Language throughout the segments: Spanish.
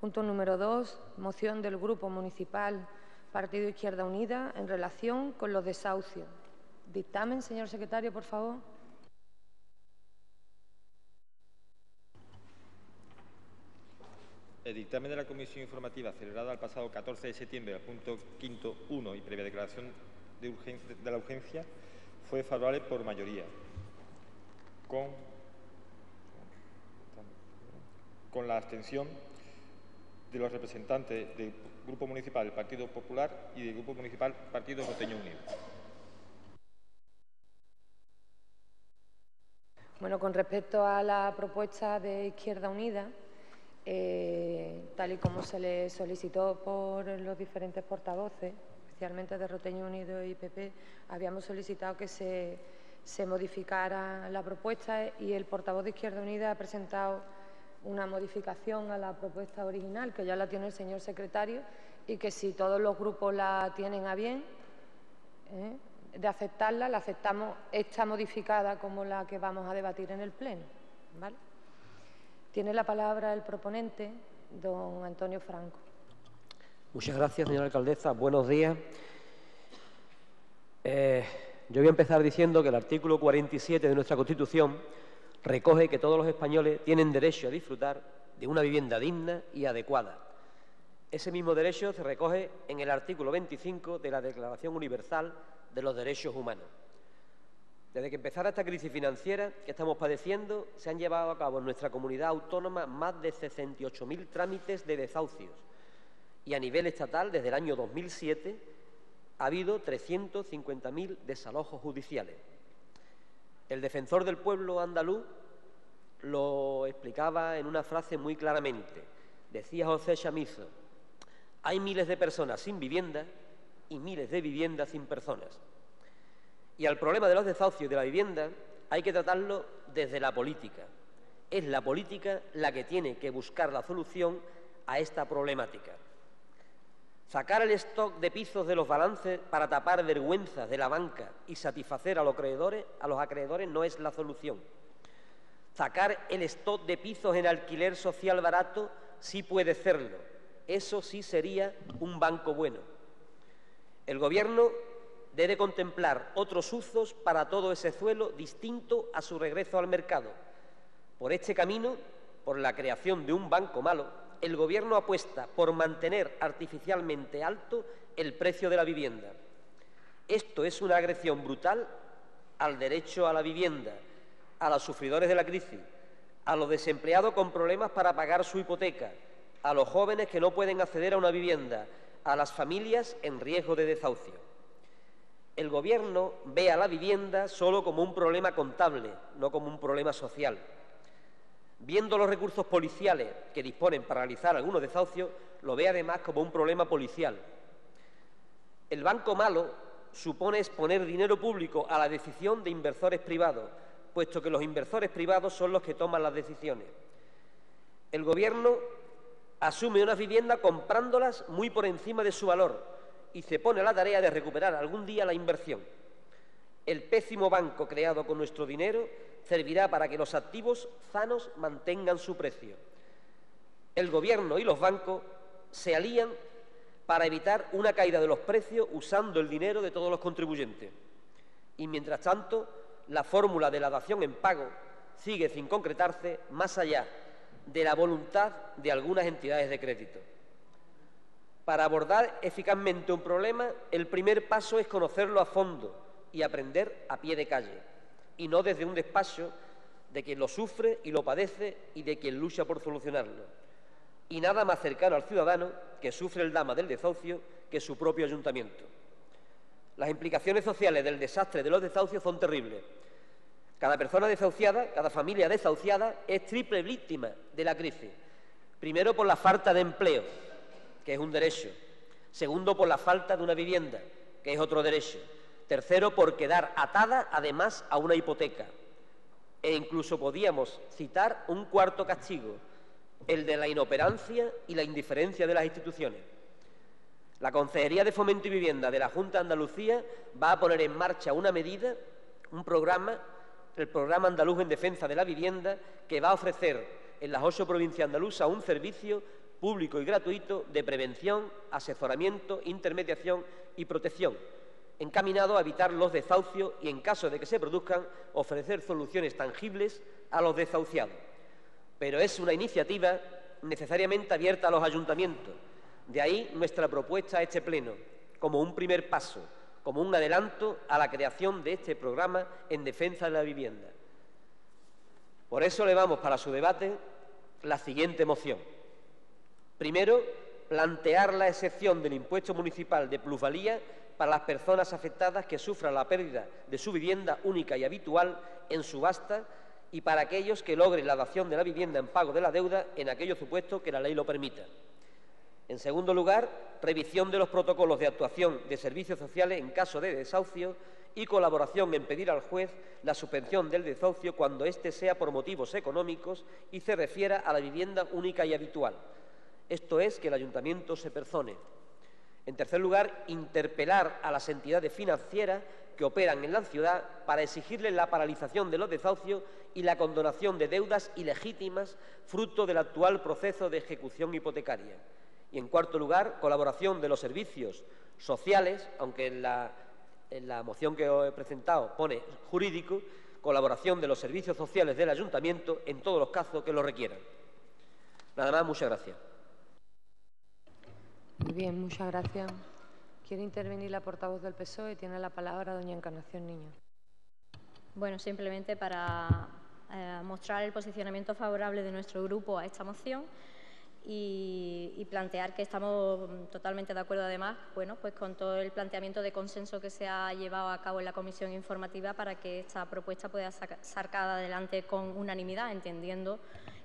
Punto número 2, moción del Grupo Municipal Partido Izquierda Unida en relación con los desahucios. Dictamen, señor secretario, por favor. El dictamen de la Comisión Informativa celebrada el pasado 14 de septiembre, al punto quinto 1 y previa declaración de la urgencia, fue favorable por mayoría, con la abstención de los representantes del Grupo Municipal del Partido Popular y del Grupo Municipal Partido Roteño Unido. Bueno, con respecto a la propuesta de Izquierda Unida, tal y como se le solicitó por los diferentes portavoces, especialmente de Roteño Unido y PP, habíamos solicitado que se modificara la propuesta y el portavoz de Izquierda Unida ha presentado una modificación a la propuesta original, que ya la tiene el señor secretario, y que si todos los grupos la tienen a bien de aceptarla, la aceptamos esta modificada como la que vamos a debatir en el Pleno, ¿vale? Tiene la palabra el proponente, don Antonio Franco. Muchas gracias, señora alcaldesa. Buenos días. Yo voy a empezar diciendo que el artículo 47 de nuestra Constitución recoge que todos los españoles tienen derecho a disfrutar de una vivienda digna y adecuada. Ese mismo derecho se recoge en el artículo 25 de la Declaración Universal de los Derechos Humanos. Desde que empezara esta crisis financiera que estamos padeciendo, se han llevado a cabo en nuestra comunidad autónoma más de 68.000 trámites de desahucios y a nivel estatal, desde el año 2007, ha habido 350.000 desalojos judiciales. El defensor del pueblo andaluz lo explicaba en una frase muy claramente. Decía José Chamizo: hay miles de personas sin vivienda y miles de viviendas sin personas. Y al problema de los desahucios y de la vivienda hay que tratarlo desde la política. Es la política la que tiene que buscar la solución a esta problemática. Sacar el stock de pisos de los balances para tapar vergüenzas de la banca y satisfacer a los acreedores no es la solución. Sacar el stock de pisos en alquiler social barato sí puede serlo. Eso sí sería un banco bueno. El Gobierno debe contemplar otros usos para todo ese suelo distinto a su regreso al mercado. Por este camino, por la creación de un banco malo, el Gobierno apuesta por mantener artificialmente alto el precio de la vivienda. Esto es una agresión brutal al derecho a la vivienda, a los sufridores de la crisis, a los desempleados con problemas para pagar su hipoteca, a los jóvenes que no pueden acceder a una vivienda, a las familias en riesgo de desahucio. El Gobierno ve a la vivienda solo como un problema contable, no como un problema social. Viendo los recursos policiales que disponen para realizar algunos desahucios, lo ve además como un problema policial. El banco malo supone exponer dinero público a la decisión de inversores privados, puesto que los inversores privados son los que toman las decisiones. El Gobierno asume unas viviendas comprándolas muy por encima de su valor y se pone a la tarea de recuperar algún día la inversión. El pésimo banco creado con nuestro dinero servirá para que los activos sanos mantengan su precio. El Gobierno y los bancos se alían para evitar una caída de los precios usando el dinero de todos los contribuyentes. Y mientras tanto, la fórmula de la dación en pago sigue sin concretarse más allá de la voluntad de algunas entidades de crédito. Para abordar eficazmente un problema, el primer paso es conocerlo a fondo y aprender a pie de calle, y no desde un despacho de quien lo sufre y lo padece y de quien lucha por solucionarlo. Y nada más cercano al ciudadano que sufre el drama del desahucio que su propio ayuntamiento. Las implicaciones sociales del desastre de los desahucios son terribles. Cada persona desahuciada, cada familia desahuciada es triple víctima de la crisis. Primero, por la falta de empleo, que es un derecho. Segundo, por la falta de una vivienda, que es otro derecho. Tercero, por quedar atada, además, a una hipoteca. E incluso podíamos citar un cuarto castigo, el de la inoperancia y la indiferencia de las instituciones. La Consejería de Fomento y Vivienda de la Junta de Andalucía va a poner en marcha una medida, un programa, el Programa Andaluz en Defensa de la Vivienda, que va a ofrecer en las 8 provincias andaluzas un servicio público y gratuito de prevención, asesoramiento, intermediación y protección, encaminado a evitar los desahucios y, en caso de que se produzcan, ofrecer soluciones tangibles a los desahuciados. Pero es una iniciativa necesariamente abierta a los ayuntamientos. De ahí nuestra propuesta a este Pleno, como un primer paso, como un adelanto a la creación de este programa en defensa de la vivienda. Por eso elevamos para su debate la siguiente moción. Primero, plantear la excepción del impuesto municipal de plusvalía para las personas afectadas que sufran la pérdida de su vivienda única y habitual en subasta y para aquellos que logren la dación de la vivienda en pago de la deuda en aquellos supuestos que la ley lo permita. En segundo lugar, revisión de los protocolos de actuación de servicios sociales en caso de desahucio y colaboración en pedir al juez la suspensión del desahucio cuando éste sea por motivos económicos y se refiera a la vivienda única y habitual. Esto es, que el ayuntamiento se persone. En tercer lugar, interpelar a las entidades financieras que operan en la ciudad para exigirles la paralización de los desahucios y la condonación de deudas ilegítimas fruto del actual proceso de ejecución hipotecaria. Y, en cuarto lugar, colaboración de los servicios sociales, aunque en la moción que os he presentado pone jurídico, colaboración de los servicios sociales del ayuntamiento en todos los casos que lo requieran. Nada más, muchas gracias. Muy bien, muchas gracias. ¿Quiere intervenir la portavoz del PSOE? Tiene la palabra doña Encarnación Niño. Bueno, simplemente para mostrar el posicionamiento favorable de nuestro grupo a esta moción y plantear que estamos totalmente de acuerdo, además, bueno, pues con todo el planteamiento de consenso que se ha llevado a cabo en la comisión informativa para que esta propuesta pueda ser sacada adelante con unanimidad, entendiendo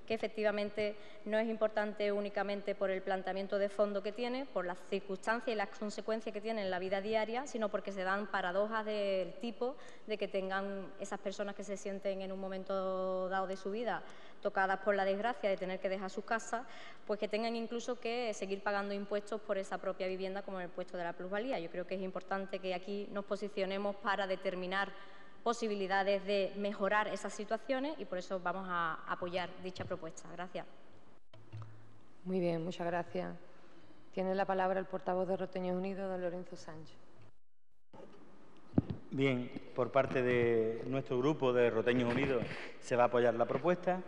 que efectivamente no es importante únicamente por el planteamiento de fondo que tiene, por las circunstancias y las consecuencias que tiene en la vida diaria, sino porque se dan paradojas del tipo de que tengan esas personas que se sienten en un momento dado de su vida tocadas por la desgracia de tener que dejar sus casas, pues que tengan incluso que seguir pagando impuestos por esa propia vivienda, como el impuesto de la plusvalía. Yo creo que es importante que aquí nos posicionemos para determinar posibilidades de mejorar esas situaciones y por eso vamos a apoyar dicha propuesta. Gracias. Muy bien, muchas gracias. Tiene la palabra el portavoz de Roteños Unidos, don Lorenzo Sánchez. Bien, por parte de nuestro grupo de Roteños Unidos se va a apoyar la propuesta,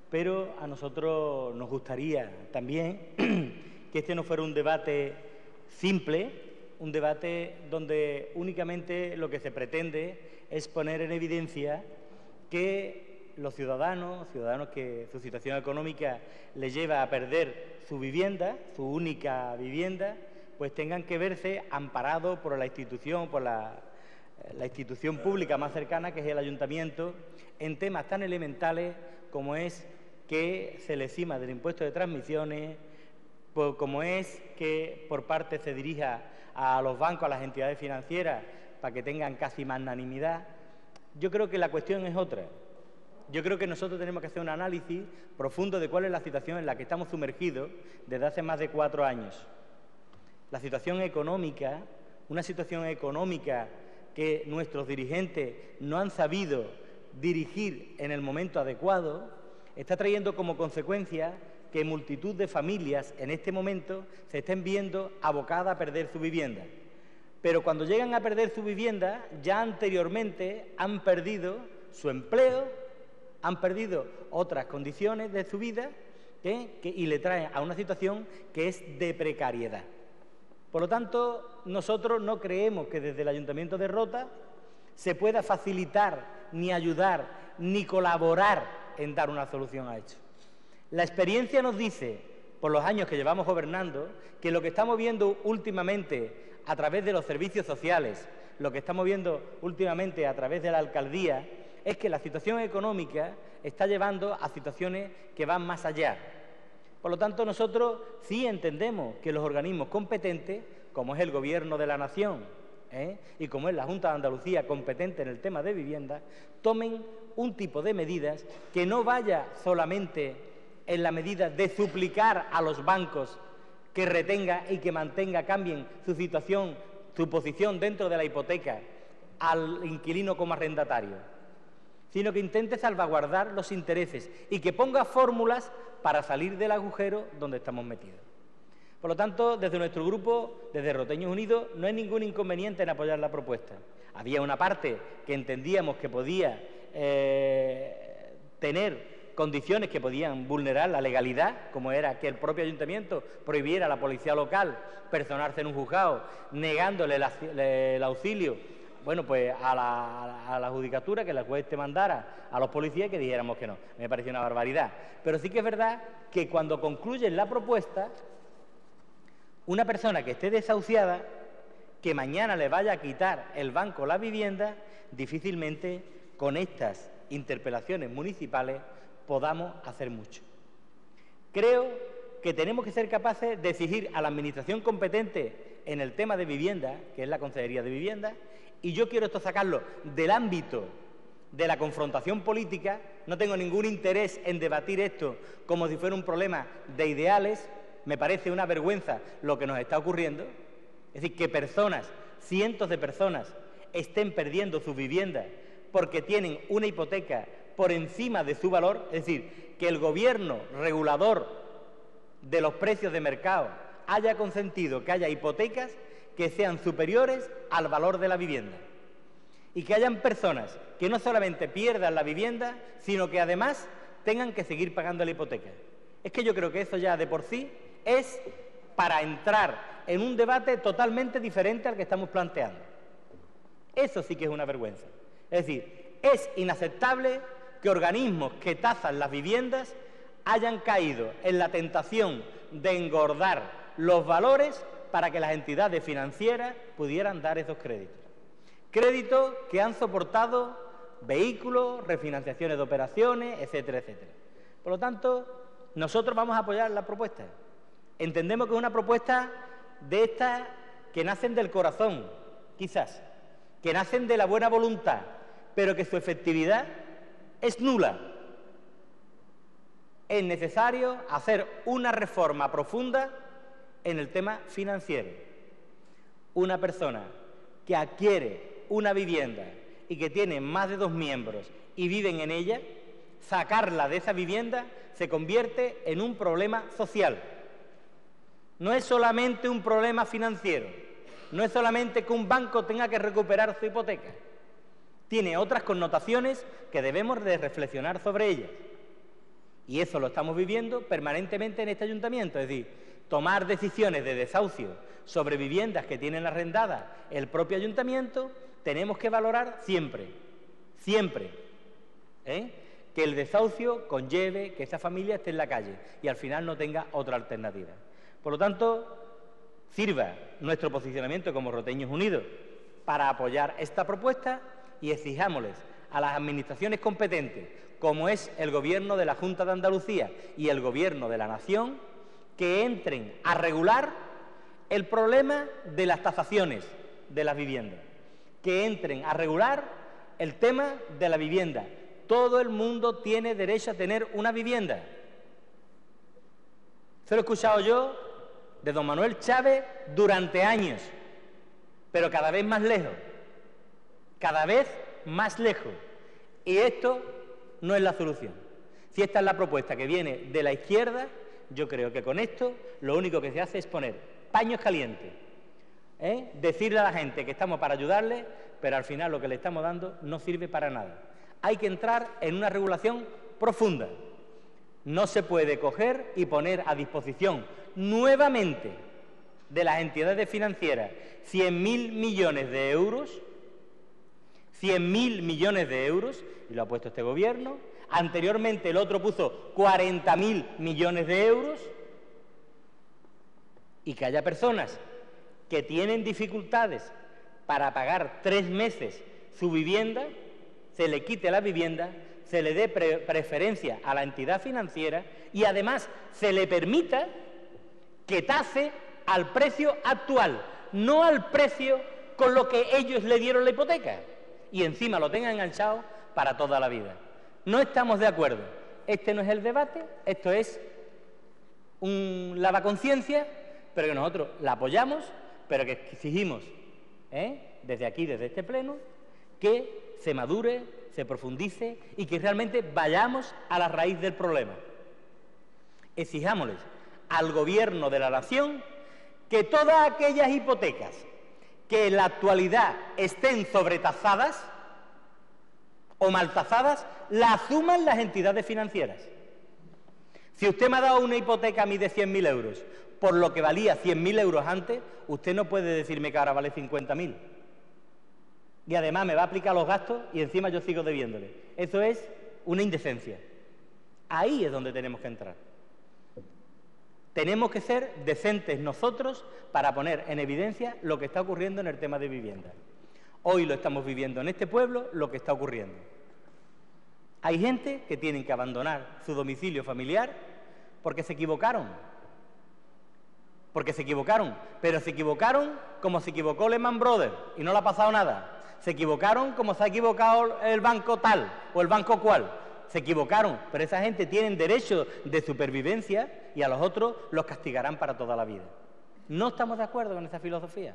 pero a nosotros nos gustaría también que este no fuera un debate simple, un debate donde únicamente lo que se pretende es poner en evidencia que los ciudadanos que su situación económica les lleva a perder su vivienda, su única vivienda, pues tengan que verse amparados por la institución, por la institución pública más cercana, que es el ayuntamiento, en temas tan elementales como es que se le exima del impuesto de transmisiones, como es que por parte se dirija a los bancos, a las entidades financieras, para que tengan casi magnanimidad. Yo creo que la cuestión es otra. Yo creo que nosotros tenemos que hacer un análisis profundo de cuál es la situación en la que estamos sumergidos desde hace más de 4 años. La situación económica, una situación económica que nuestros dirigentes no han sabido dirigir en el momento adecuado, está trayendo como consecuencia que multitud de familias en este momento se estén viendo abocadas a perder su vivienda. Pero cuando llegan a perder su vivienda, ya anteriormente han perdido su empleo, han perdido otras condiciones de su vida y le traen a una situación que es de precariedad. Por lo tanto, nosotros no creemos que desde el Ayuntamiento de Rota se pueda facilitar, ni ayudar, ni colaborar en dar una solución a esto. La experiencia nos dice, por los años que llevamos gobernando, que lo que estamos viendo últimamente a través de los servicios sociales, lo que estamos viendo últimamente a través de la alcaldía, es que la situación económica está llevando a situaciones que van más allá. Por lo tanto, nosotros sí entendemos que los organismos competentes, como es el Gobierno de la Nación y como es la Junta de Andalucía competente en el tema de vivienda, tomen un tipo de medidas que no vaya solamente en la medida de suplicar a los bancos que retenga y que mantenga, cambien su situación, su posición dentro de la hipoteca al inquilino como arrendatario, sino que intente salvaguardar los intereses y que ponga fórmulas para salir del agujero donde estamos metidos. Por lo tanto, desde nuestro grupo, desde Roteños Unidos, no hay ningún inconveniente en apoyar la propuesta. Había una parte que entendíamos que podía tener condiciones que podían vulnerar la legalidad, como era que el propio ayuntamiento prohibiera a la policía local personarse en un juzgado, negándole el auxilio, bueno, pues a la judicatura, que la juez te mandara a los policías, que dijéramos que no. Me pareció una barbaridad. Pero sí que es verdad que cuando concluyen la propuesta, una persona que esté desahuciada, que mañana le vaya a quitar el banco la vivienda, difícilmente con estas interpelaciones municipales podamos hacer mucho. Creo que tenemos que ser capaces de exigir a la administración competente en el tema de vivienda, que es la Consejería de Vivienda, y yo quiero esto sacarlo del ámbito de la confrontación política. No tengo ningún interés en debatir esto como si fuera un problema de ideales. Me parece una vergüenza lo que nos está ocurriendo. Es decir, que personas, cientos de personas, estén perdiendo su vivienda porque tienen una hipoteca por encima de su valor. Es decir, que el gobierno regulador de los precios de mercado haya consentido que haya hipotecas que sean superiores al valor de la vivienda. Y que hayan personas que no solamente pierdan la vivienda, sino que además tengan que seguir pagando la hipoteca. Es que yo creo que eso ya de por sí es para entrar en un debate totalmente diferente al que estamos planteando. Eso sí que es una vergüenza. Es decir, es inaceptable que organismos que tasan las viviendas hayan caído en la tentación de engordar los valores para que las entidades financieras pudieran dar esos créditos. Créditos que han soportado vehículos, refinanciaciones de operaciones, etcétera, etcétera. Por lo tanto, nosotros vamos a apoyar la propuesta. Entendemos que es una propuesta de estas que nacen del corazón, quizás, que nacen de la buena voluntad, pero que su efectividad es nula. Es necesario hacer una reforma profunda en el tema financiero. Una persona que adquiere una vivienda y que tiene más de 2 miembros y viven en ella, sacarla de esa vivienda se convierte en un problema social. No es solamente un problema financiero, no es solamente que un banco tenga que recuperar su hipoteca. Tiene otras connotaciones que debemos de reflexionar sobre ellas. Y eso lo estamos viviendo permanentemente en este ayuntamiento, es decir, tomar decisiones de desahucio sobre viviendas que tienen arrendadas el propio ayuntamiento, tenemos que valorar siempre, que el desahucio conlleve que esa familia esté en la calle y al final no tenga otra alternativa. Por lo tanto, sirva nuestro posicionamiento como Roteños Unidos para apoyar esta propuesta y exijámosles a las administraciones competentes, como es el Gobierno de la Junta de Andalucía y el Gobierno de la Nación, que entren a regular el problema de las tasaciones de las viviendas, que entren a regular el tema de la vivienda. Todo el mundo tiene derecho a tener una vivienda. Se lo he escuchado yo de don Manuel Chávez durante años, pero cada vez más lejos, cada vez más lejos. Y esto no es la solución. Si esta es la propuesta que viene de la izquierda, yo creo que con esto lo único que se hace es poner paños calientes, decirle a la gente que estamos para ayudarle, pero al final lo que le estamos dando no sirve para nada. Hay que entrar en una regulación profunda. No se puede coger y poner a disposición nuevamente de las entidades financieras 100.000 millones de euros, 100.000 millones de euros, y lo ha puesto este gobierno. Anteriormente el otro puso 40.000 millones de euros, y que haya personas que tienen dificultades para pagar 3 meses su vivienda, se le quite la vivienda, se le dé preferencia a la entidad financiera y además se le permita que tase al precio actual, no al precio con lo que ellos le dieron la hipoteca, y encima lo tengan enganchado para toda la vida. No estamos de acuerdo. Este no es el debate, esto es un lavaconciencia, pero que nosotros la apoyamos, pero que exigimos, desde aquí, desde este pleno, que se madure, se profundice y que realmente vayamos a la raíz del problema. Exijámosles al Gobierno de la Nación que todas aquellas hipotecas que en la actualidad estén sobretasadas o maltasadas, las asuman las entidades financieras. Si usted me ha dado una hipoteca a mí de 100.000 euros, por lo que valía 100.000 euros antes, usted no puede decirme que ahora vale 50.000. Y además me va a aplicar los gastos y encima yo sigo debiéndole. Eso es una indecencia. Ahí es donde tenemos que entrar. Tenemos que ser decentes nosotros para poner en evidencia lo que está ocurriendo en el tema de vivienda. Hoy lo estamos viviendo en este pueblo, lo que está ocurriendo. Hay gente que tienen que abandonar su domicilio familiar porque se equivocaron. Porque se equivocaron, pero se equivocaron como se equivocó Lehman Brothers y no le ha pasado nada. Se equivocaron como se ha equivocado el banco tal o el banco cual. Se equivocaron, pero esa gente tiene derecho de supervivencia y a los otros los castigarán para toda la vida. No estamos de acuerdo con esa filosofía.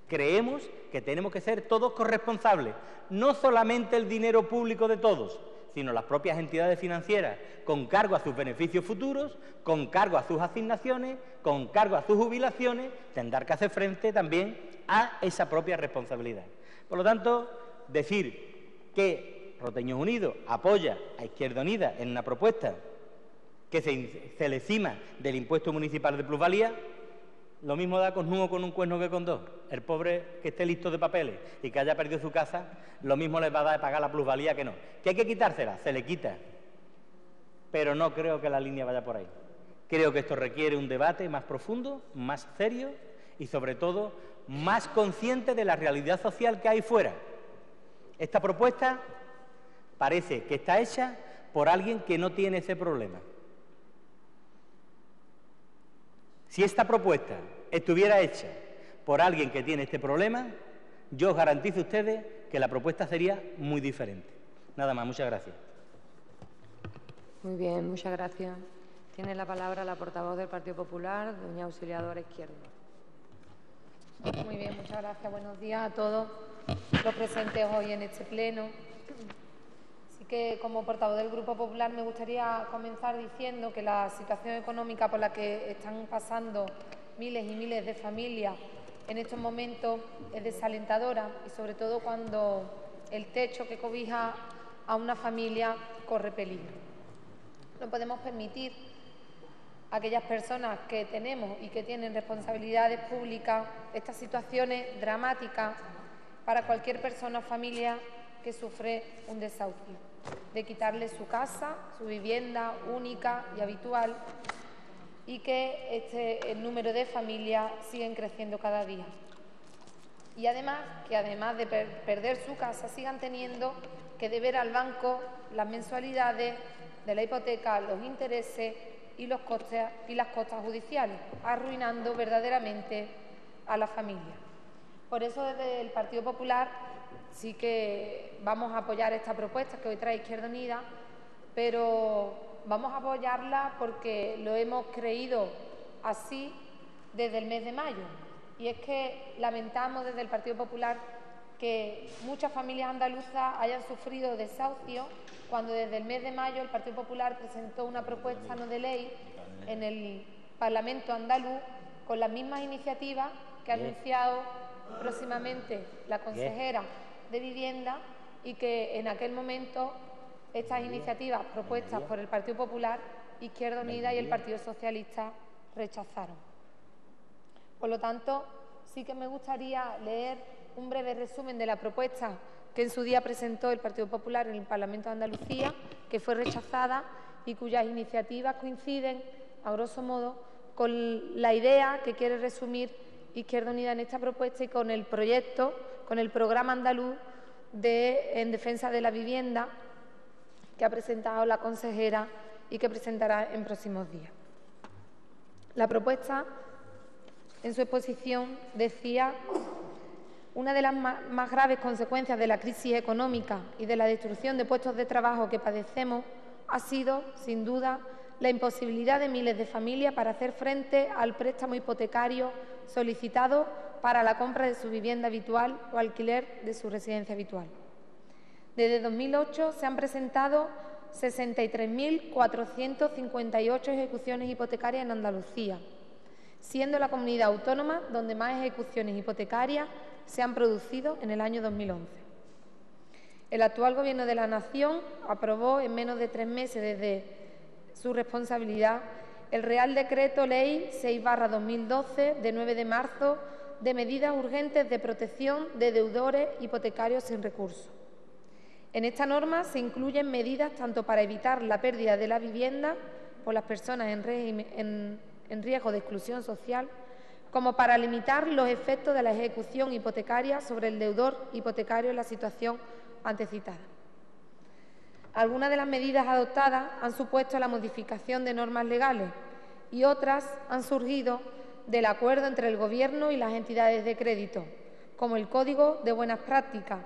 Creemos que tenemos que ser todos corresponsables, no solamente el dinero público de todos, sino las propias entidades financieras, con cargo a sus beneficios futuros, con cargo a sus asignaciones, con cargo a sus jubilaciones, tendrán que hacer frente también a esa propia responsabilidad. Por lo tanto, decir que Roteños Unidos apoya a Izquierda Unida en una propuesta que se le cima del impuesto municipal de plusvalía, lo mismo da con uno con un cuerno que con dos. El pobre que esté listo de papeles y que haya perdido su casa, lo mismo les va a dar de pagar la plusvalía que no. ¿Que hay que quitársela? Se le quita. Pero no creo que la línea vaya por ahí. Creo que esto requiere un debate más profundo, más serio y, sobre todo, más consciente de la realidad social que hay fuera. Esta propuesta parece que está hecha por alguien que no tiene ese problema. Si esta propuesta estuviera hecha por alguien que tiene este problema, yo os garantizo a ustedes que la propuesta sería muy diferente. Nada más, muchas gracias. Muy bien, muchas gracias. Tiene la palabra la portavoz del Partido Popular, doña Auxiliadora Izquierdo. Muy bien, muchas gracias. Buenos días a todos los presentes hoy en este pleno. Así que, como portavoz del Grupo Popular, me gustaría comenzar diciendo que la situación económica por la que están pasando miles y miles de familias en estos momentos es desalentadora y, sobre todo, cuando el techo que cobija a una familia corre peligro. No podemos permitir a aquellas personas que tenemos y que tienen responsabilidades públicas estas situaciones dramáticas para cualquier persona o familia que sufre un desahucio, de quitarle su casa, su vivienda única y habitual, y que el número de familias siguen creciendo cada día. Y además, que además de perder su casa, sigan teniendo que deber al banco las mensualidades de la hipoteca, los intereses y los costes y las costas judiciales, arruinando verdaderamente a la familia. Por eso, desde el Partido Popular sí que vamos a apoyar esta propuesta que hoy trae Izquierda Unida, pero vamos a apoyarla porque lo hemos creído así desde el mes de mayo. Y es que lamentamos desde el Partido Popular que muchas familias andaluzas hayan sufrido desahucio cuando desde el mes de mayo el Partido Popular presentó una propuesta no de ley en el Parlamento andaluz con las mismas iniciativas que ha anunciado próximamente la consejera de Vivienda, y que en aquel momento estas iniciativas propuestas por el Partido Popular, Izquierda Unida y el Partido Socialista rechazaron. Por lo tanto, sí que me gustaría leer un breve resumen de la propuesta que en su día presentó el Partido Popular en el Parlamento de Andalucía, que fue rechazada y cuyas iniciativas coinciden, a grosso modo, con la idea que quiere resumir Izquierda Unida en esta propuesta y con el proyecto, con el programa andaluz en defensa de la vivienda que ha presentado la consejera y que presentará en próximos días. La propuesta, en su exposición, decía: una de las más graves consecuencias de la crisis económica y de la destrucción de puestos de trabajo que padecemos ha sido, sin duda, la imposibilidad de miles de familias para hacer frente al préstamo hipotecario solicitado para la compra de su vivienda habitual o alquiler de su residencia habitual. Desde 2008 se han presentado 63.458 ejecuciones hipotecarias en Andalucía, siendo la comunidad autónoma donde más ejecuciones hipotecarias se han producido en el año 2011. El actual Gobierno de la Nación aprobó en menos de 3 meses desde su responsabilidad el Real Decreto Ley 6/2012 de 9 de marzo de medidas urgentes de protección de deudores hipotecarios sin recursos. En esta norma se incluyen medidas tanto para evitar la pérdida de la vivienda por las personas en riesgo de exclusión social, como para limitar los efectos de la ejecución hipotecaria sobre el deudor hipotecario en la situación antecitada. Algunas de las medidas adoptadas han supuesto la modificación de normas legales y otras han surgido del acuerdo entre el Gobierno y las entidades de crédito, como el Código de Buenas Prácticas,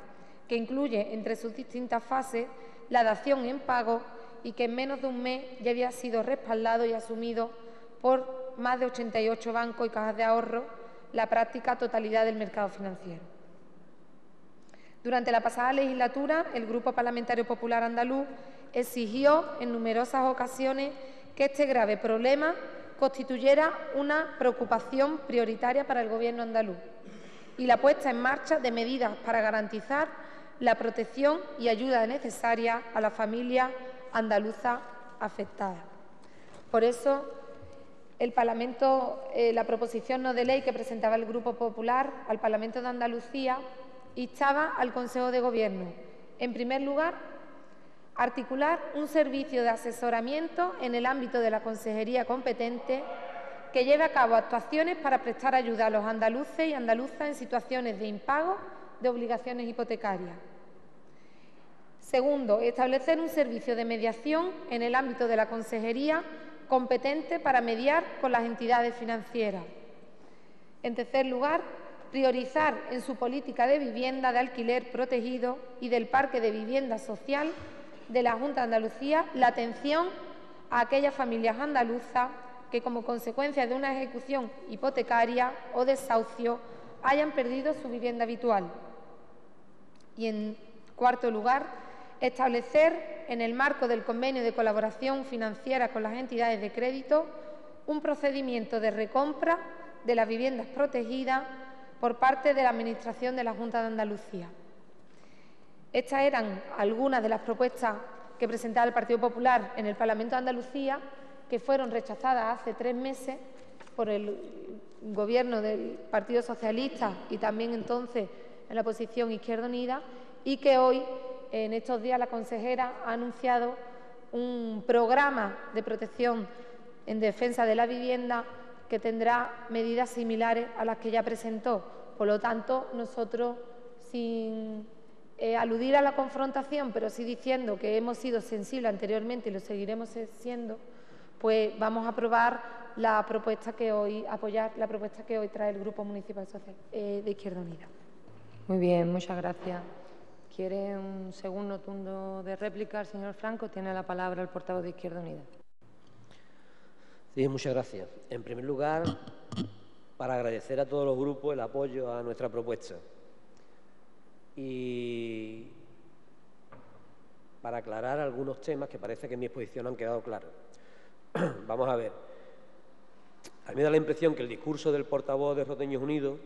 que incluye entre sus distintas fases la dación en pago y que en menos de un mes ya había sido respaldado y asumido por más de 88 bancos y cajas de ahorro, la práctica totalidad del mercado financiero. Durante la pasada legislatura, el Grupo Parlamentario Popular Andaluz exigió en numerosas ocasiones que este grave problema constituyera una preocupación prioritaria para el Gobierno andaluz y la puesta en marcha de medidas para garantizar la protección y ayuda necesaria a la familia andaluza afectada. Por eso, la proposición no de ley que presentaba el Grupo Popular al Parlamento de Andalucía instaba al Consejo de Gobierno, en primer lugar, articular un servicio de asesoramiento en el ámbito de la consejería competente que lleve a cabo actuaciones para prestar ayuda a los andaluces y andaluzas en situaciones de impago de obligaciones hipotecarias. Segundo, establecer un servicio de mediación en el ámbito de la consejería competente para mediar con las entidades financieras. En tercer lugar, priorizar en su política de vivienda de alquiler protegido y del parque de vivienda social de la Junta de Andalucía la atención a aquellas familias andaluzas que, como consecuencia de una ejecución hipotecaria o desahucio, hayan perdido su vivienda habitual. Y, en cuarto lugar, establecer, en el marco del convenio de colaboración financiera con las entidades de crédito, un procedimiento de recompra de las viviendas protegidas por parte de la Administración de la Junta de Andalucía. Estas eran algunas de las propuestas que presentaba el Partido Popular en el Parlamento de Andalucía, que fueron rechazadas hace 3 meses por el Gobierno del Partido Socialista y también entonces en la oposición Izquierda Unida, y que hoy, en estos días, la consejera ha anunciado un programa de protección en defensa de la vivienda que tendrá medidas similares a las que ya presentó. Por lo tanto, nosotros, sin aludir a la confrontación, pero sí diciendo que hemos sido sensibles anteriormente y lo seguiremos siendo, pues vamos a apoyar la propuesta que hoy trae el Grupo Municipal Social de Izquierda Unida. Muy bien, muchas gracias. ¿Quiere un segundo turno de réplica el señor Franco? Tiene la palabra el portavoz de Izquierda Unida. Sí, muchas gracias. En primer lugar, para agradecer a todos los grupos el apoyo a nuestra propuesta y para aclarar algunos temas que parece que en mi exposición han quedado claros. Vamos a ver. A mí me da la impresión que el discurso del portavoz de Roteños Unidos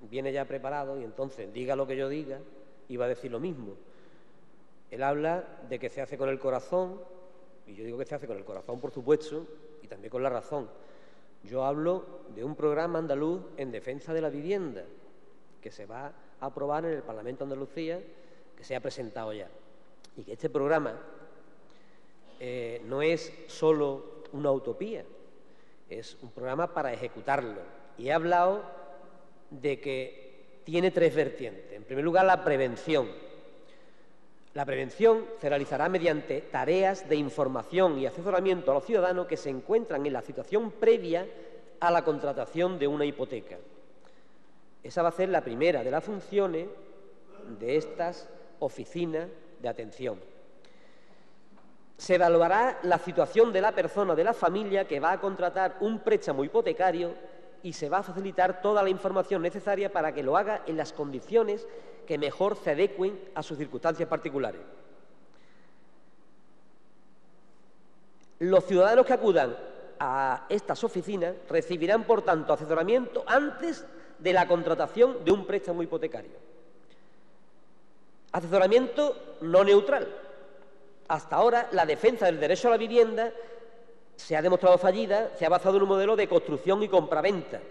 viene ya preparado y entonces, diga lo que yo diga, iba a decir lo mismo. Él habla de que se hace con el corazón, y yo digo que se hace con el corazón, por supuesto, y también con la razón. Yo hablo de un programa andaluz en defensa de la vivienda, que se va a aprobar en el Parlamento de Andalucía, que se ha presentado ya. Y que este programa no es solo una utopía, es un programa para ejecutarlo. Y he hablado de que tiene 3 vertientes. En primer lugar, la prevención. La prevención se realizará mediante tareas de información y asesoramiento a los ciudadanos que se encuentran en la situación previa a la contratación de una hipoteca. Esa va a ser la primera de las funciones de estas oficinas de atención. Se evaluará la situación de la persona, de la familia que va a contratar un préstamo hipotecario y se va a facilitar toda la información necesaria para que lo haga en las condiciones que mejor se adecuen a sus circunstancias particulares. Los ciudadanos que acudan a estas oficinas recibirán, por tanto, asesoramiento antes de la contratación de un préstamo hipotecario. Asesoramiento no neutral. Hasta ahora, la defensa del derecho a la vivienda se ha demostrado fallida, se ha basado en un modelo de construcción y compraventa.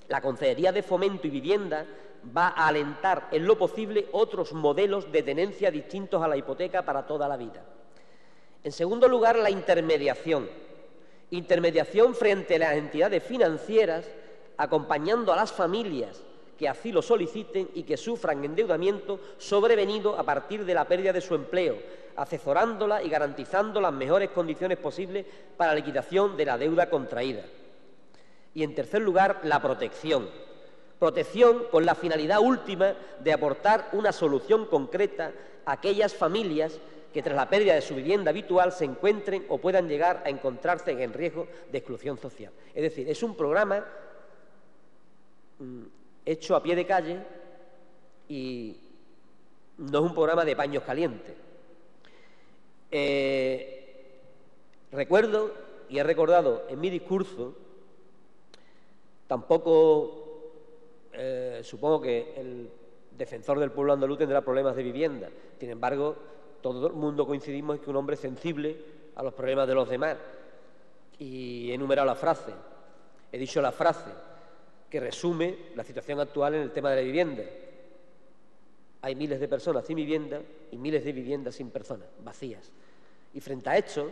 La Consejería de Fomento y Vivienda va a alentar en lo posible otros modelos de tenencia distintos a la hipoteca para toda la vida. En segundo lugar, la intermediación. Intermediación frente a las entidades financieras, acompañando a las familias que así lo soliciten y que sufran endeudamiento sobrevenido a partir de la pérdida de su empleo, asesorándola y garantizando las mejores condiciones posibles para la liquidación de la deuda contraída. Y, en tercer lugar, la protección. Protección con la finalidad última de aportar una solución concreta a aquellas familias que tras la pérdida de su vivienda habitual se encuentren o puedan llegar a encontrarse en riesgo de exclusión social. Es decir, es un programa hecho a pie de calle y no es un programa de paños calientes. Recuerdo, y he recordado en mi discurso, tampoco supongo que el defensor del pueblo andaluz tendrá problemas de vivienda. Sin embargo, todo el mundo coincidimos en que un hombre sensible a los problemas de los demás. Y he enumerado la frase, he dicho la frase que resume la situación actual en el tema de la vivienda. Hay miles de personas sin vivienda y miles de viviendas sin personas, vacías. Y frente a esto,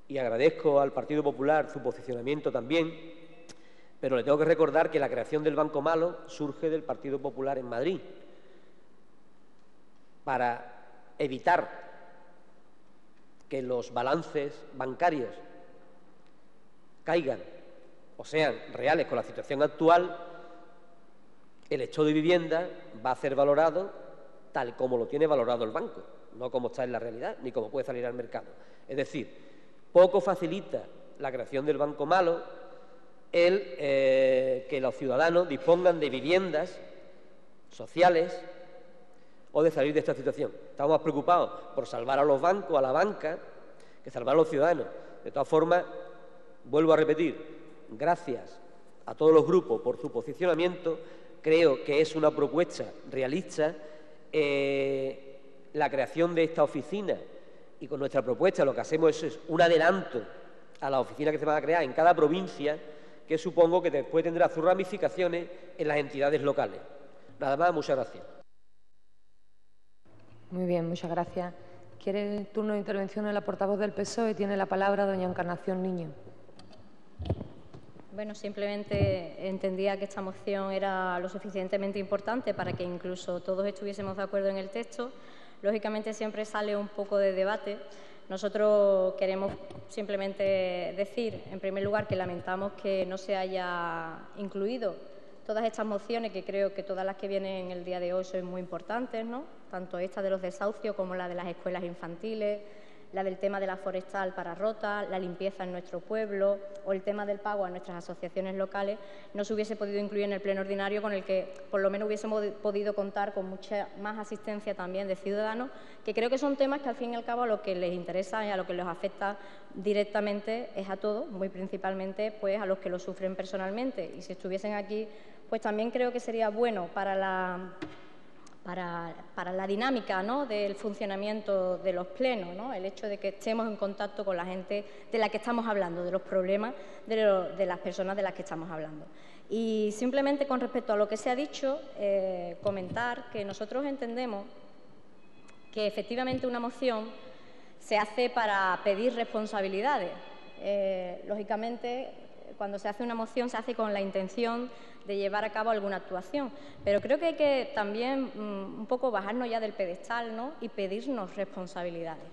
y agradezco al Partido Popular su posicionamiento también, pero le tengo que recordar que la creación del Banco Malo surge del Partido Popular en Madrid para evitar que los balances bancarios caigan o sean reales con la situación actual. El estado de vivienda va a ser valorado tal como lo tiene valorado el banco, no como está en la realidad, ni como puede salir al mercado. Es decir, poco facilita la creación del Banco Malo el que los ciudadanos dispongan de viviendas sociales o de salir de esta situación. Estamos más preocupados por salvar a los bancos, a la banca, que salvar a los ciudadanos. De todas formas, vuelvo a repetir, gracias a todos los grupos por su posicionamiento. Creo que es una propuesta realista la creación de esta oficina, y con nuestra propuesta lo que hacemos es un adelanto a las oficinas que se van a crear en cada provincia, que supongo que después tendrá sus ramificaciones en las entidades locales. Nada más, muchas gracias. Muy bien, muchas gracias. ¿Quiere el turno de intervención en la portavoz del PSOE? Tiene la palabra doña Encarnación Niño. Bueno, simplemente entendía que esta moción era lo suficientemente importante para que incluso todos estuviésemos de acuerdo en el texto. Lógicamente siempre sale un poco de debate. Nosotros queremos simplemente decir, en primer lugar, que lamentamos que no se haya incluido todas estas mociones, que creo que todas las que vienen en el día de hoy son muy importantes, ¿no? Tanto esta de los desahucios como la de las escuelas infantiles, la del tema de la forestal para Rota, la limpieza en nuestro pueblo o el tema del pago a nuestras asociaciones locales, no se hubiese podido incluir en el pleno ordinario, con el que por lo menos hubiésemos podido contar con mucha más asistencia también de ciudadanos, que creo que son temas que al fin y al cabo a lo que les interesa y a lo que les afecta directamente es a todos, muy principalmente pues a los que lo sufren personalmente. Y si estuviesen aquí, pues también creo que sería bueno para la dinámica, ¿no?, del funcionamiento de los plenos, ¿no?, el hecho de que estemos en contacto con la gente de la que estamos hablando, de los problemas de las personas de las que estamos hablando. Y simplemente con respecto a lo que se ha dicho, comentar que nosotros entendemos que efectivamente una moción se hace para pedir responsabilidades. Lógicamente, cuando se hace una moción se hace con la intención de llevar a cabo alguna actuación, pero creo que hay que también un poco bajarnos ya del pedestal, ¿no?, y pedirnos responsabilidades.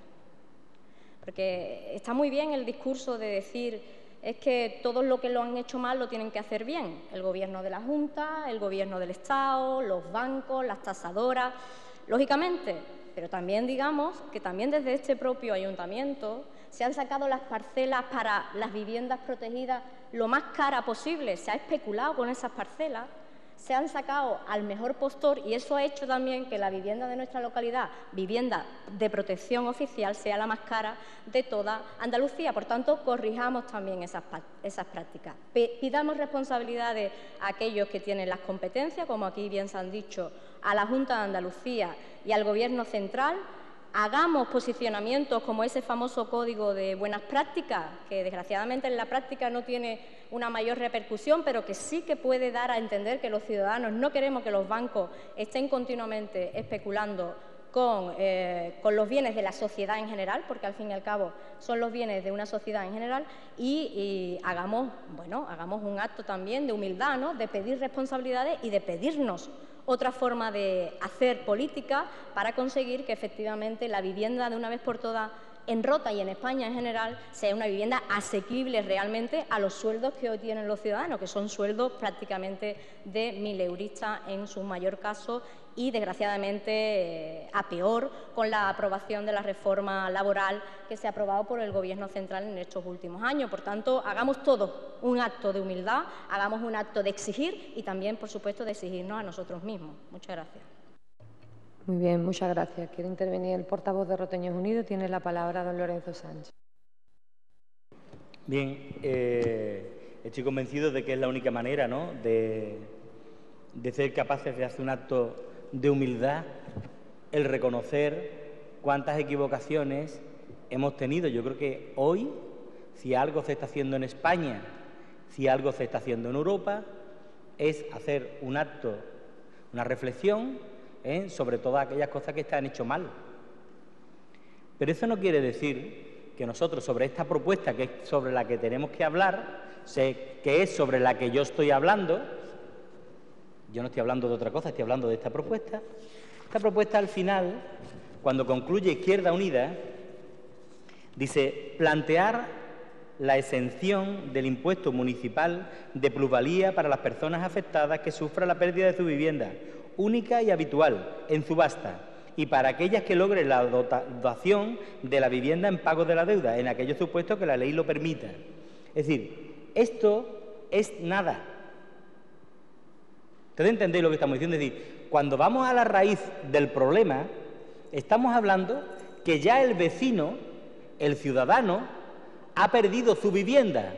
Porque está muy bien el discurso de decir es que todos los que lo han hecho mal lo tienen que hacer bien, el Gobierno de la Junta, el Gobierno del Estado, los bancos, las tasadoras, lógicamente, pero también digamos que también desde este propio ayuntamiento se han sacado las parcelas para las viviendas protegidas lo más cara posible, se ha especulado con esas parcelas, se han sacado al mejor postor y eso ha hecho también que la vivienda de nuestra localidad, vivienda de protección oficial, sea la más cara de toda Andalucía. Por tanto, corrijamos también esas prácticas. Pidamos responsabilidades a aquellos que tienen las competencias, como aquí bien se han dicho, a la Junta de Andalucía y al Gobierno central. Hagamos posicionamientos como ese famoso código de buenas prácticas, que desgraciadamente en la práctica no tiene una mayor repercusión, pero que sí que puede dar a entender que los ciudadanos no queremos que los bancos estén continuamente especulando con los bienes de la sociedad en general, porque al fin y al cabo son los bienes de una sociedad en general, y hagamos un acto también de humildad, ¿no?, de pedir responsabilidades y de pedirnos otra forma de hacer política para conseguir que efectivamente la vivienda de una vez por todas en Rota y en España en general sea una vivienda asequible realmente a los sueldos que hoy tienen los ciudadanos, que son sueldos prácticamente de 1.000 euristas en su mayor caso y desgraciadamente a peor con la aprobación de la reforma laboral que se ha aprobado por el Gobierno central en estos últimos años. Por tanto, hagamos todos un acto de humildad, hagamos un acto de exigir y también, por supuesto, de exigirnos a nosotros mismos. Muchas gracias. Muy bien, muchas gracias. Quiere intervenir el portavoz de Roteños Unidos. Tiene la palabra don Lorenzo Sánchez. Bien, estoy convencido de que es la única manera, ¿no?, de ser capaces de hacer un acto de humildad, el reconocer cuántas equivocaciones hemos tenido. Yo creo que hoy, si algo se está haciendo en España, si algo se está haciendo en Europa, es hacer un acto, una reflexión sobre todas aquellas cosas que están hechas mal. Pero eso no quiere decir que nosotros sobre esta propuesta, que es sobre la que tenemos que hablar, que es sobre la que yo estoy hablando, yo no estoy hablando de otra cosa, estoy hablando de esta propuesta. Esta propuesta al final, cuando concluye Izquierda Unida, dice plantear la exención del impuesto municipal de plusvalía para las personas afectadas que sufran la pérdida de su vivienda, única y habitual, en subasta, y para aquellas que logren la dotación de la vivienda en pago de la deuda, en aquellos supuestos que la ley lo permita. Es decir, esto es nada. ¿Ustedes entendéis lo que estamos diciendo? Es decir, cuando vamos a la raíz del problema, estamos hablando que ya el vecino, el ciudadano, ha perdido su vivienda.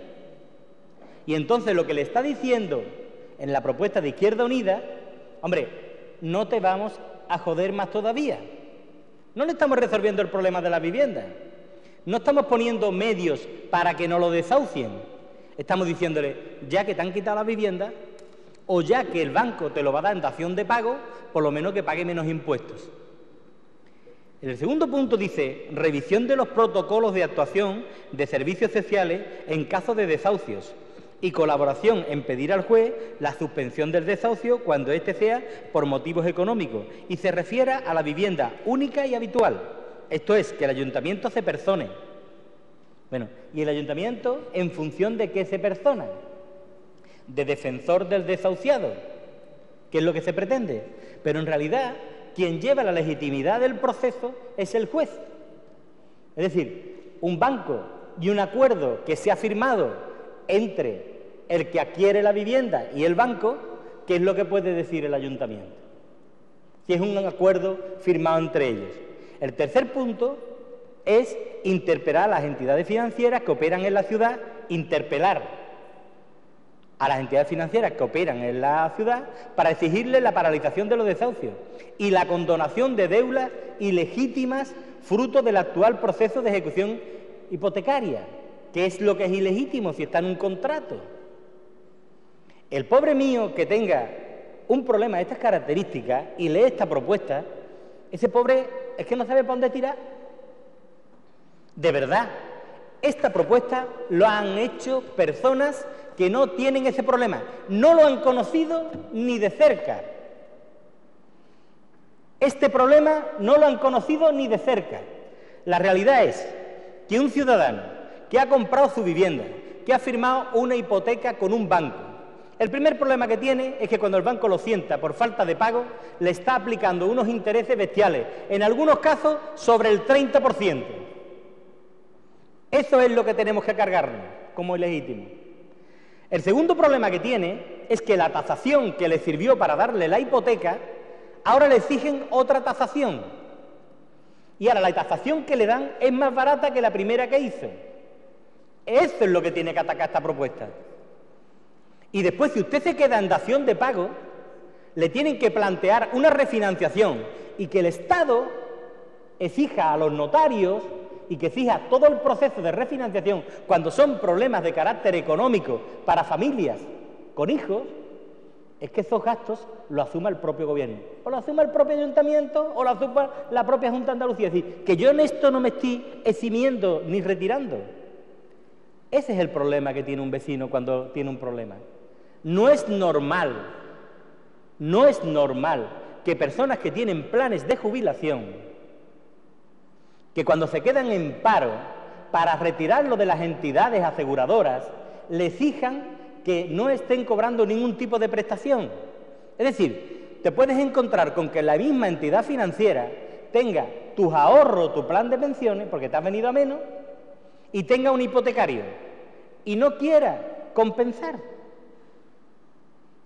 Y entonces lo que le está diciendo en la propuesta de Izquierda Unida, hombre, no te vamos a joder más todavía. No le estamos resolviendo el problema de la vivienda. No estamos poniendo medios para que no lo desahucien. Estamos diciéndole, ya que te han quitado la vivienda, o ya que el banco te lo va a dar en dación de pago, por lo menos que pague menos impuestos. En el segundo punto dice, revisión de los protocolos de actuación de servicios sociales en caso de desahucios y colaboración en pedir al juez la suspensión del desahucio cuando éste sea por motivos económicos y se refiera a la vivienda única y habitual. Esto es, que el ayuntamiento se persone. Bueno, ¿y el ayuntamiento en función de qué se persona? De defensor del desahuciado, que es lo que se pretende. Pero en realidad, quien lleva la legitimidad del proceso es el juez. Es decir, un banco y un acuerdo que se ha firmado entre el que adquiere la vivienda y el banco, ¿qué es lo que puede decir el ayuntamiento? Si es un acuerdo firmado entre ellos. El tercer punto es interpelar a las entidades financieras que operan en la ciudad, interpelar a las entidades financieras que operan en la ciudad para exigirles la paralización de los desahucios y la condonación de deudas ilegítimas fruto del actual proceso de ejecución hipotecaria. ¿Qué es lo que es ilegítimo si está en un contrato? El pobre mío que tenga un problema de estas características y lee esta propuesta, ese pobre es que no sabe para dónde tirar. De verdad, esta propuesta lo han hecho personas que no tienen ese problema, no lo han conocido ni de cerca. Este problema no lo han conocido ni de cerca. La realidad es que un ciudadano que ha comprado su vivienda, que ha firmado una hipoteca con un banco, el primer problema que tiene es que cuando el banco lo sienta por falta de pago, le está aplicando unos intereses bestiales, en algunos casos sobre el 30%. Eso es lo que tenemos que cargarnos como ilegítimo. El segundo problema que tiene es que la tasación que le sirvió para darle la hipoteca, ahora le exigen otra tasación. Y ahora la tasación que le dan es más barata que la primera que hizo. Eso es lo que tiene que atacar esta propuesta. Y después, si usted se queda en dación de pago, le tienen que plantear una refinanciación y que el Estado exija a los notarios y que exija todo el proceso de refinanciación cuando son problemas de carácter económico para familias con hijos, es que esos gastos lo asuma el propio gobierno. O lo asuma el propio ayuntamiento o lo asuma la propia Junta de Andalucía. Es decir, que yo en esto no me estoy eximiendo ni retirando. Ese es el problema que tiene un vecino cuando tiene un problema. No es normal que personas que tienen planes de jubilación, que cuando se quedan en paro, para retirarlo de las entidades aseguradoras, le exijan que no estén cobrando ningún tipo de prestación. Es decir, te puedes encontrar con que la misma entidad financiera tenga tus ahorros, tu plan de pensiones, porque te has venido a menos, y tenga un hipotecario, y no quiera compensar.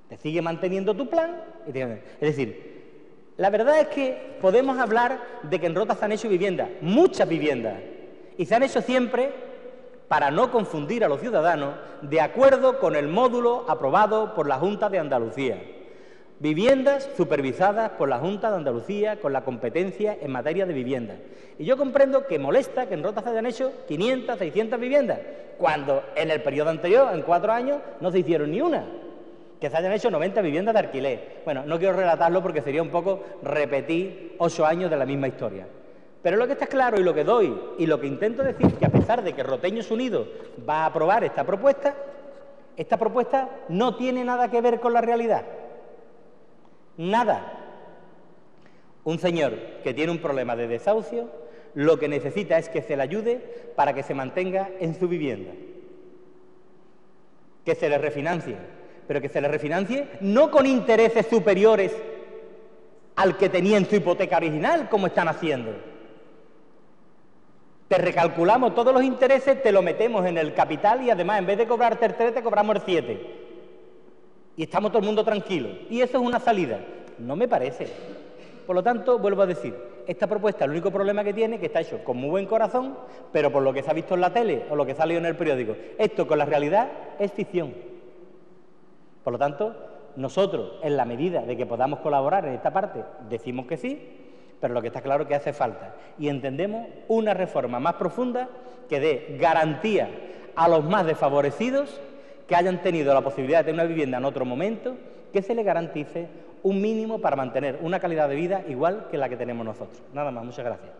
Te sigue manteniendo tu plan. Es decir, la verdad es que podemos hablar de que en Rota se han hecho viviendas, muchas viviendas, y se han hecho siempre, para no confundir a los ciudadanos, de acuerdo con el módulo aprobado por la Junta de Andalucía. Viviendas supervisadas por la Junta de Andalucía con la competencia en materia de vivienda. Y yo comprendo que molesta que en Rota se hayan hecho 500, 600 viviendas, cuando en el periodo anterior, en 4 años, no se hicieron ni una. Que se hayan hecho 90 viviendas de alquiler. Bueno, no quiero relatarlo porque sería un poco repetir 8 años de la misma historia. Pero lo que está claro y lo que doy y lo que intento decir, que a pesar de que Roteños Unidos va a aprobar esta propuesta no tiene nada que ver con la realidad. Nada. Un señor que tiene un problema de desahucio, lo que necesita es que se le ayude para que se mantenga en su vivienda. Que se le refinancie, pero que se le refinancie no con intereses superiores al que tenía en su hipoteca original, como están haciendo. Te recalculamos todos los intereses, te lo metemos en el capital y además en vez de cobrarte el 3 te cobramos el 7. Y estamos todo el mundo tranquilo. Y eso es una salida. No me parece. Por lo tanto, vuelvo a decir, esta propuesta, el único problema que tiene, que está hecho con muy buen corazón, pero por lo que se ha visto en la tele o lo que se ha leído en el periódico, esto con la realidad es ficción. Por lo tanto, nosotros, en la medida de que podamos colaborar en esta parte, decimos que sí, pero lo que está claro es que hace falta. Y entendemos una reforma más profunda que dé garantía a los más desfavorecidos que hayan tenido la posibilidad de tener una vivienda en otro momento, que se les garantice un mínimo para mantener una calidad de vida igual que la que tenemos nosotros. Nada más, muchas gracias.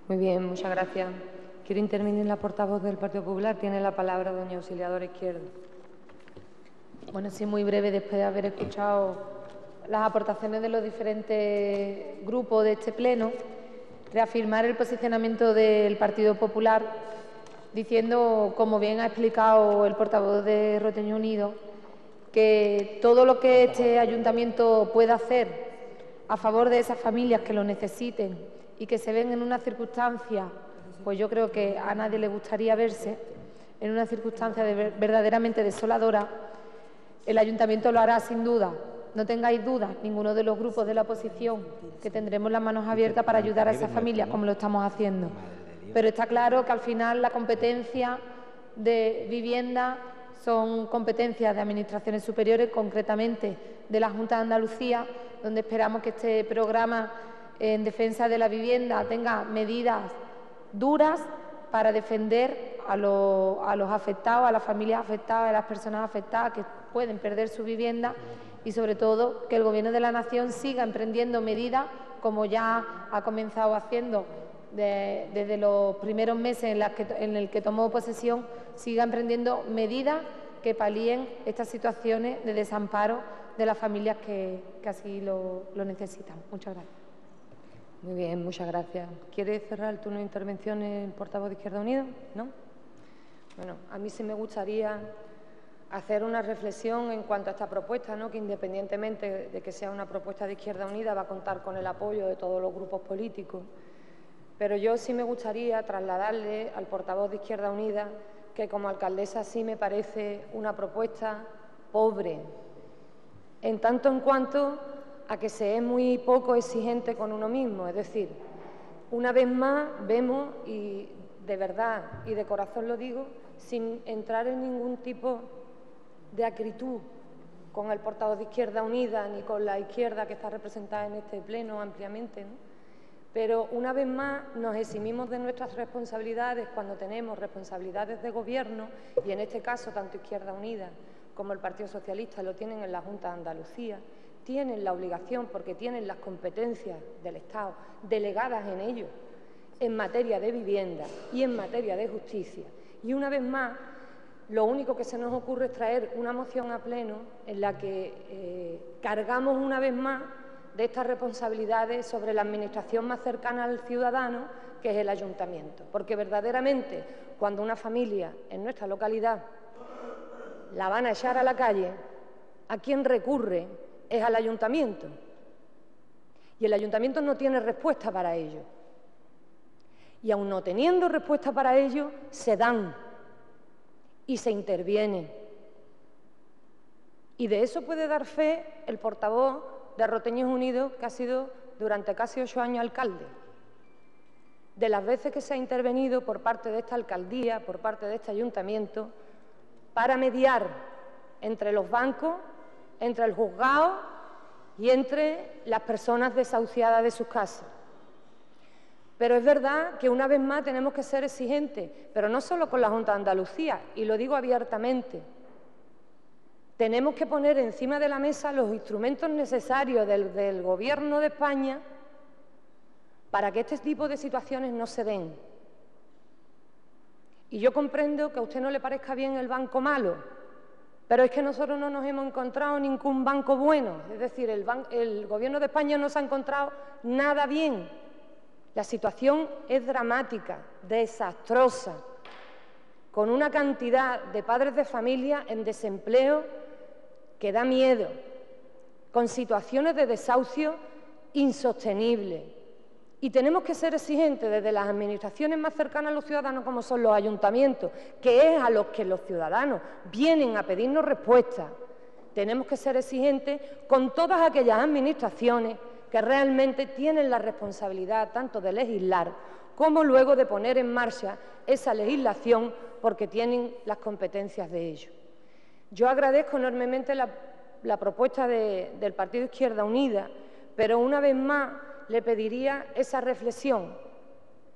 Muy bien, muchas gracias. Quiere intervenir la portavoz del Partido Popular. Tiene la palabra doña Auxiliadora Izquierdo. Bueno, sí, muy breve, después de haber escuchado las aportaciones de los diferentes grupos de este pleno, reafirmar el posicionamiento del Partido Popular, diciendo, como bien ha explicado el portavoz de Roteños Unidos, que todo lo que este ayuntamiento pueda hacer a favor de esas familias que lo necesiten y que se ven en una circunstancia, pues yo creo que a nadie le gustaría verse en una circunstancia verdaderamente desoladora, el ayuntamiento lo hará sin duda. No tengáis dudas, ninguno de los grupos de la oposición, que tendremos las manos abiertas para ayudar a esas familias como lo estamos haciendo. Pero está claro que al final la competencia de vivienda son competencias de administraciones superiores, concretamente de la Junta de Andalucía, donde esperamos que este programa en defensa de la vivienda tenga medidas duras para defender a los afectados, a las familias afectadas, a las personas afectadas que pueden perder su vivienda, y sobre todo que el Gobierno de la Nación siga emprendiendo medidas, como ya ha comenzado haciendo desde los primeros meses en el que tomó posesión, siga emprendiendo medidas que palíen estas situaciones de desamparo de las familias que así lo necesitan. Muchas gracias. Muy bien, muchas gracias. ¿Quiere cerrar el turno de intervención el portavoz de Izquierda Unida? ¿No? Bueno, a mí sí me gustaría hacer una reflexión en cuanto a esta propuesta, ¿no? Que independientemente de que sea una propuesta de Izquierda Unida va a contar con el apoyo de todos los grupos políticos. Pero yo sí me gustaría trasladarle al portavoz de Izquierda Unida que como alcaldesa sí me parece una propuesta pobre, en tanto en cuanto a que se es muy poco exigente con uno mismo. Es decir, una vez más vemos, y de verdad y de corazón lo digo, sin entrar en ningún tipo de acritud con el portavoz de Izquierda Unida ni con la izquierda que está representada en este pleno ampliamente, ¿no? Pero una vez más nos eximimos de nuestras responsabilidades cuando tenemos responsabilidades de gobierno, y en este caso tanto Izquierda Unida como el Partido Socialista lo tienen en la Junta de Andalucía, tienen la obligación, porque tienen las competencias del Estado delegadas en ellos, en materia de vivienda y en materia de justicia. Y una vez más, lo único que se nos ocurre es traer una moción a pleno en la que cargamos una vez más de estas responsabilidades sobre la administración más cercana al ciudadano, que es el ayuntamiento. Porque verdaderamente, cuando una familia en nuestra localidad la van a echar a la calle, ¿a quién recurre? Es al ayuntamiento. Y el ayuntamiento no tiene respuesta para ello. Y aun no teniendo respuesta para ello, se dan y se interviene. Y de eso puede dar fe el portavoz de Roteños Unidos, que ha sido durante casi 8 años alcalde. De las veces que se ha intervenido por parte de esta alcaldía, por parte de este ayuntamiento, para mediar entre los bancos, entre el juzgado y entre las personas desahuciadas de sus casas. Pero es verdad que una vez más tenemos que ser exigentes, pero no solo con la Junta de Andalucía, y lo digo abiertamente. Tenemos que poner encima de la mesa los instrumentos necesarios del Gobierno de España para que este tipo de situaciones no se den. Y yo comprendo que a usted no le parezca bien el banco malo, pero es que nosotros no nos hemos encontrado ningún banco bueno. Es decir, el Gobierno de España no se ha encontrado nada bien. La situación es dramática, desastrosa, con una cantidad de padres de familia en desempleo que da miedo, con situaciones de desahucio insostenibles. Y tenemos que ser exigentes desde las administraciones más cercanas a los ciudadanos, como son los ayuntamientos, que es a los que los ciudadanos vienen a pedirnos respuestas. Tenemos que ser exigentes con todas aquellas administraciones que realmente tienen la responsabilidad tanto de legislar como luego de poner en marcha esa legislación, porque tienen las competencias de ello. Yo agradezco enormemente la propuesta del Partido Izquierda Unida, pero una vez más le pediría esa reflexión.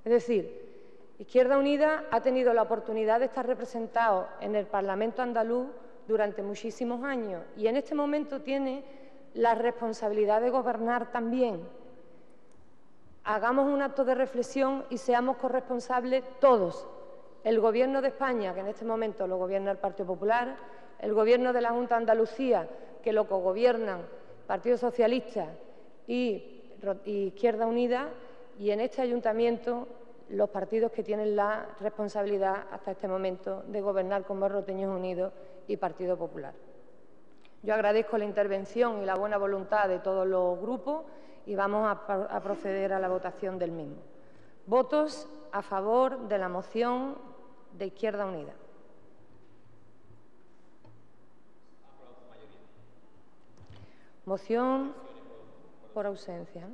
Es decir, Izquierda Unida ha tenido la oportunidad de estar representado en el Parlamento andaluz durante muchísimos años y en este momento tiene la responsabilidad de gobernar también. Hagamos un acto de reflexión y seamos corresponsables todos. El Gobierno de España, que en este momento lo gobierna el Partido Popular, el Gobierno de la Junta de Andalucía, que lo cogobiernan Partido Socialista y Izquierda Unida, y en este ayuntamiento los partidos que tienen la responsabilidad hasta este momento de gobernar, como Roteños Unidos y Partido Popular. Yo agradezco la intervención y la buena voluntad de todos los grupos y vamos a proceder a la votación del mismo. Votos a favor de la moción de Izquierda Unida. Moción por ausencia.